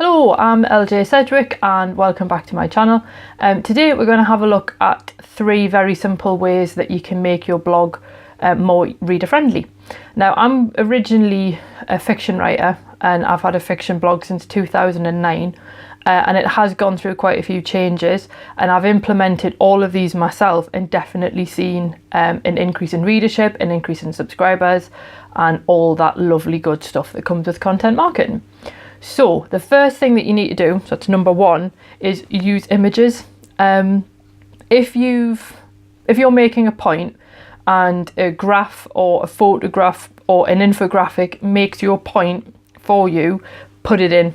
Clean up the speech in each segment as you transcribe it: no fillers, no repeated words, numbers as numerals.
Hello, I'm LJ Sedgwick and welcome back to my channel. Today we're going to have a look at 3 very simple ways that you can make your blog more reader friendly. Now, I'm originally a fiction writer and I've had a fiction blog since 2009 and it has gone through quite a few changes, and I've implemented all of these myself and definitely seen an increase in readership, an increase in subscribers and all that lovely good stuff that comes with content marketing. So the first thing that you need to do, so that's number 1, is use images. If you're making a point and a graph or a photograph or an infographic makes your point for you, put it in,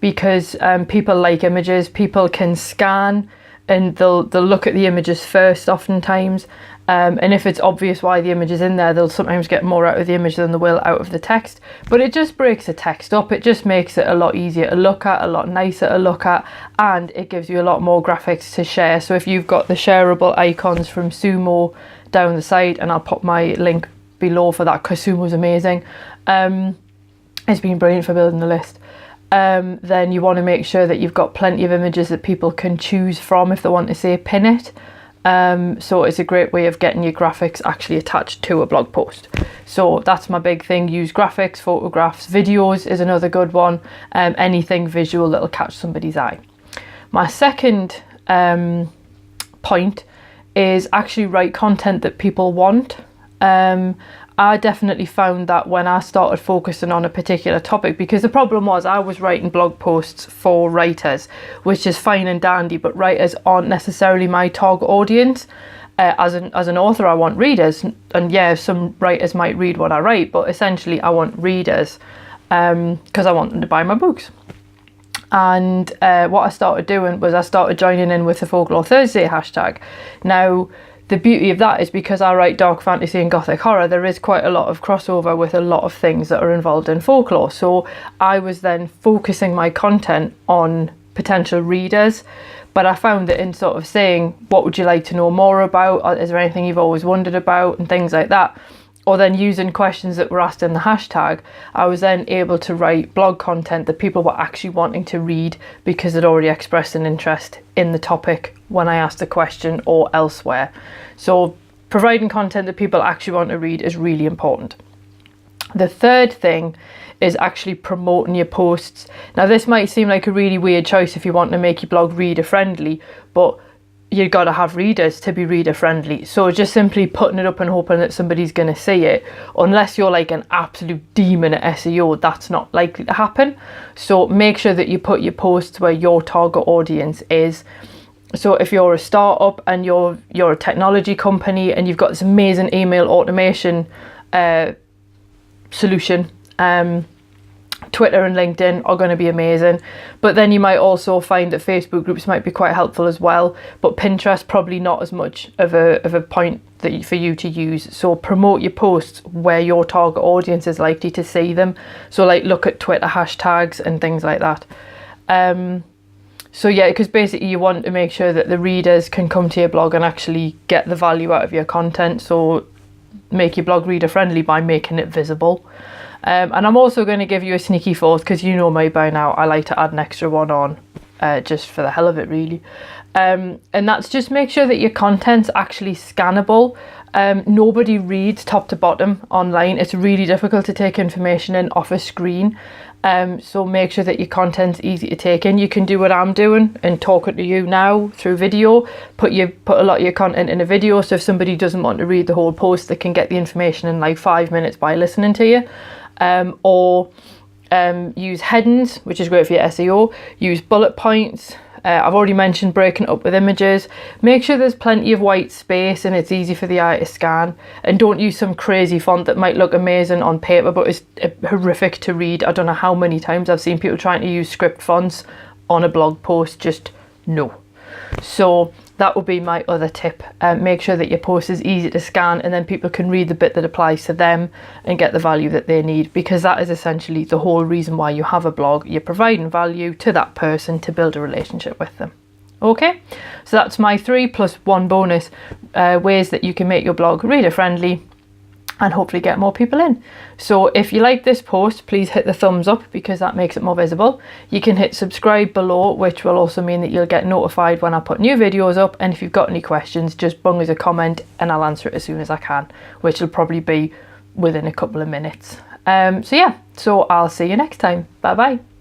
because people like images. People can scan and they'll look at the images first oftentimes, and if it's obvious why the image is in there, they'll sometimes get more out of the image than they will out of the text. But it just breaks the text up, it just makes it a lot easier to look at, a lot nicer to look at, and it gives you a lot more graphics to share. So if you've got the shareable icons from Sumo down the side, and I'll pop my link below for that because Sumo's amazing, it's been brilliant for building the list. Then you want to make sure that you've got plenty of images that people can choose from if they want to, say, pin it. So it's a great way of getting your graphics actually attached to a blog post. So that's my big thing. Use graphics, photographs, videos is another good one. Anything visual that'll catch somebody's eye. My second point is actually write content that people want. I definitely found that when I started focusing on a particular topic, because the problem was I was writing blog posts for writers, which is fine and dandy, but writers aren't necessarily my target audience. As an author, I want readers, and yeah, some writers might read what I write, but essentially I want readers because I want them to buy my books. And what I started doing was I started joining in with the Folklore Thursday hashtag. Now, the beauty of that is because I write dark fantasy and gothic horror, there is quite a lot of crossover with a lot of things that are involved in folklore. So I was then focusing my content on potential readers, but I found that in sort of saying, what would you like to know more about? Is there anything you've always wondered about? And things like that. Or then using questions that were asked in the hashtag, I was then able to write blog content that people were actually wanting to read because they'd already expressed an interest in the topic when I asked a question or elsewhere. So providing content that people actually want to read is really important. The third thing is actually promoting your posts. Now, this might seem like a really weird choice if you want to make your blog reader friendly, but you've got to have readers to be reader friendly. So just simply putting it up and hoping that somebody's going to see it, unless you're like an absolute demon at SEO, that's not likely to happen. So make sure that you put your posts where your target audience is. So if you're a startup and you're a technology company and you've got this amazing email automation solution, Twitter and LinkedIn are going to be amazing, but then you might also find that Facebook groups might be quite helpful as well, but Pinterest probably not as much of a point for you to use. So promote your posts where your target audience is likely to see them. So like look at Twitter hashtags and things like that. So yeah, because basically you want to make sure that the readers can come to your blog and actually get the value out of your content. So make your blog reader friendly by making it visible. And I'm also going to give you a sneaky fourth, because you know me by now, I like to add an extra one on just for the hell of it, really. And that's just make sure that your content's actually scannable. Nobody reads top to bottom online. It's really difficult to take information in off a screen. So make sure that your content's easy to take in. You can do what I'm doing and talking to you now through video. Put a lot of your content in a video, so if somebody doesn't want to read the whole post, they can get the information in like 5 minutes by listening to you. Or use headings, which is great for your SEO. Use bullet points. I've already mentioned breaking up with images. Make sure there's plenty of white space and it's easy for the eye to scan. And don't use some crazy font that might look amazing on paper but is horrific to read. I don't know how many times I've seen people trying to use script fonts on a blog post. Just no. So that would be my other tip. Make sure that your post is easy to scan and then people can read the bit that applies to them and get the value that they need, because that is essentially the whole reason why you have a blog. You're providing value to that person to build a relationship with them. Okay, so that's my 3 plus 1 bonus ways that you can make your blog reader friendly. and hopefully get more people in. So if you like this post, please hit the thumbs up because that makes it more visible. You can hit subscribe below, which will also mean that you'll get notified when I put new videos up. And if you've got any questions, just bung us a comment and I'll answer it as soon as I can, which will probably be within a couple of minutes. So I'll see you next time. Bye bye.